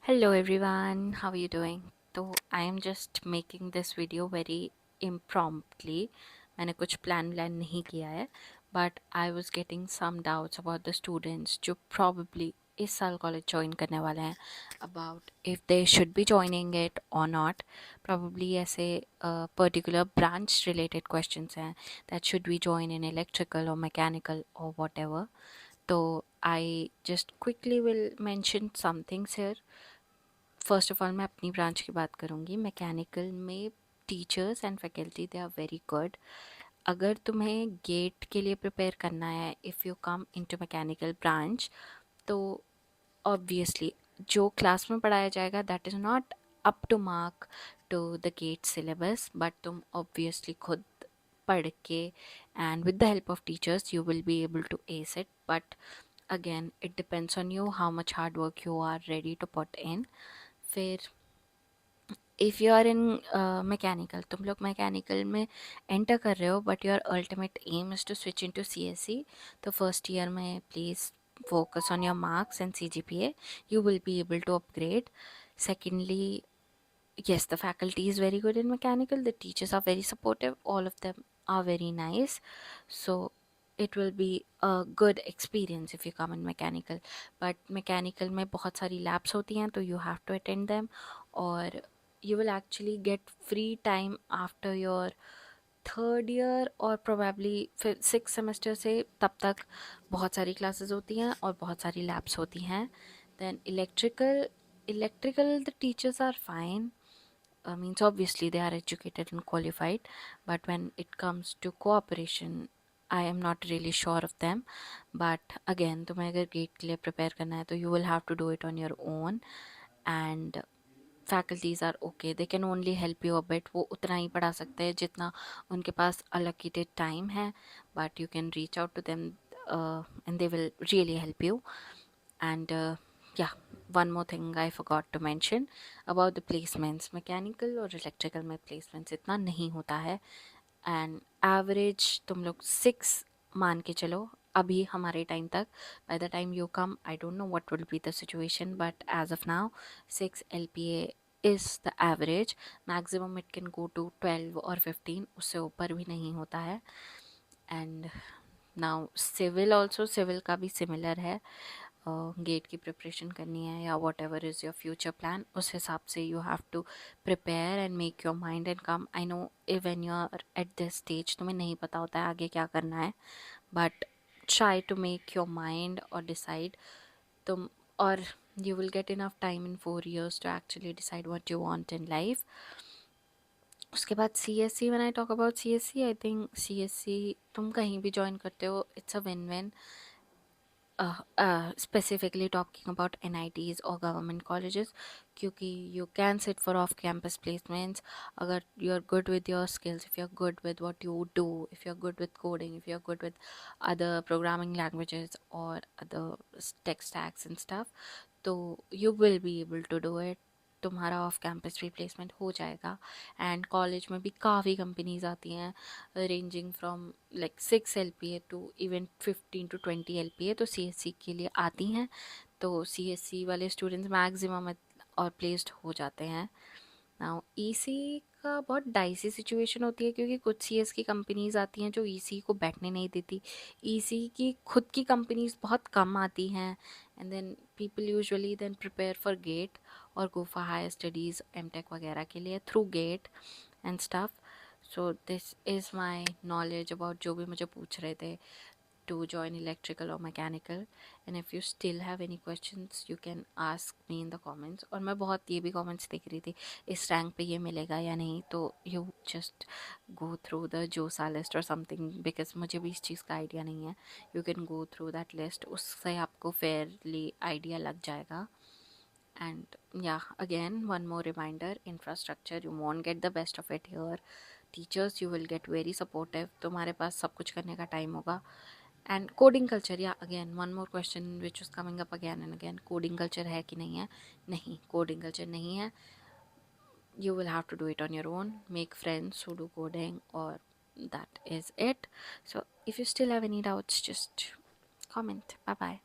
Hello everyone, how are you doing? तो I am just making this video very impromptu. मैंने कुछ plan नहीं किया है, but I was getting some doubts about the students जो probably इस साल कॉलेज ज्वाइन करने वाले हैं, about if they should be joining it or not. Probably ऐसे particular branch related questions हैं that should we join in electrical or mechanical or whatever. तो I just quickly will mention some things here. First of all मैं अपनी branch की बात करूँगी। Mechanical में teachers and faculty they are very good. अगर तुम्हें गेट के लिए प्रिपेयर करना है, if you come into mechanical branch, तो ऑब्वियसली जो क्लास में पढ़ाया जाएगा that is not up to mark to the GATE syllabus, but तुम ऑब्वियसली खुद पढ़ के and with the help of teachers you will be able to S it, but again it depends on you how much hard work you are ready to put in. फिर if you are in mechanical, तुम लोग mechanical में enter कर रहे हो but your ultimate aim is to switch into CSE, तो first year में please focus on your marks and CGPA. You will be able to upgrade. Secondly, yes, the faculty is very good in mechanical, the teachers are very supportive, all of them are very nice, so it will be a good experience if you come in mechanical. But mechanical में बहुत सारी labs होती हैं, तो you have to attend them, और you will actually get free time after your third year, और probably फिर six semester से तब तक बहुत सारी क्लासेस होती हैं और बहुत सारी लैब्स होती हैं। Then electrical the teachers are fine, means obviously they are educated and qualified, but when it comes to cooperation I am not really sure of them. But again, तुम्हें अगर गेट के लिए प्रिपेयर करना है तो you will have to do it on your own, and faculties are okay, they can only help you a bit. वो उतना ही पढ़ा सकते हैं जितना उनके पास अलोकेटेड टाइम है, but you can reach out to them and they will really help you. And yeah, one more thing I forgot to mention about the placements. Mechanical और इलेक्ट्रिकल में placements इतना नहीं होता है, एंड एवरेज तुम लोग 6 मान के चलो अभी हमारे टाइम तक। By the time you come I don't know what will be the situation, but as of now 6 LPA is the average. Maximum it can go to 12 और 15, उससे ऊपर भी नहीं होता है। And now civil also, civil का भी similar है। गेट की प्रिपरेशन करनी है या whatever is your future plan, उस हिसाब से you have to prepare and make your mind and come. I know even you are at this stage तुम्हें नहीं पता होता है आगे क्या करना है, but try to make your mind और डिसाइड तुम, और you will get enough time in 4 years to actually decide what you want in life. उसके बाद CSC, when I talk about CSC, I think CSC तुम कहीं भी join करते हो, it's a win-win. Specifically talking about NITs or government colleges, क्योंकि you can sit for off-campus placements अगर you're good with your skills, if you're good with what you do, if you're good with coding, if you're good with other programming languages or other tech stacks and stuff, तो you will be able to do it. तुम्हारा off campus replacement हो जाएगा। And college में भी काफ़ी companies आती हैं ranging from like 6 LPA to even 15 to 20 LPA, तो CSC के लिए आती हैं। तो CSC वाले स्टूडेंट्स मैक्सिमम और प्लेस्ड हो जाते हैं। नाउ EC का बहुत डाइसी सिचुएशन होती है, क्योंकि कुछ CS की कंपनीज आती हैं जो EC को बैठने नहीं देती। EC की खुद की कंपनीज बहुत कम आती हैं, and then people usually then prepare for GATE और go for higher studies MTech वगैरह के लिए through GATE and stuff. So this is my knowledge about जो भी मुझे पूछ रहे थे to join electrical or mechanical, and if you still have any questions you can ask me in the comments. और मैं बहुत ये भी comments देख रही थी इस रैंक पे ये मिलेगा या नहीं, तो you just go through the जोसा list or something, because मुझे भी इस चीज़ का आइडिया नहीं है। you can go through that list, उससे आपको fairly आइडिया लग जाएगा। And yeah, again one more reminder, infrastructure you won't get the best of it here. Teachers you will get very supportive, तुम्हारे पास सब कुछ करने का टाइम होगा। एंड कोडिंग कल्चर, या again one more question which is coming up again and again, coding culture है कि नहीं है? नहीं, कोडिंग कल्चर नहीं है। you will have to do it on your own, make friends who do coding, or that is it. So if you still have any doubts, just comment. Bye bye.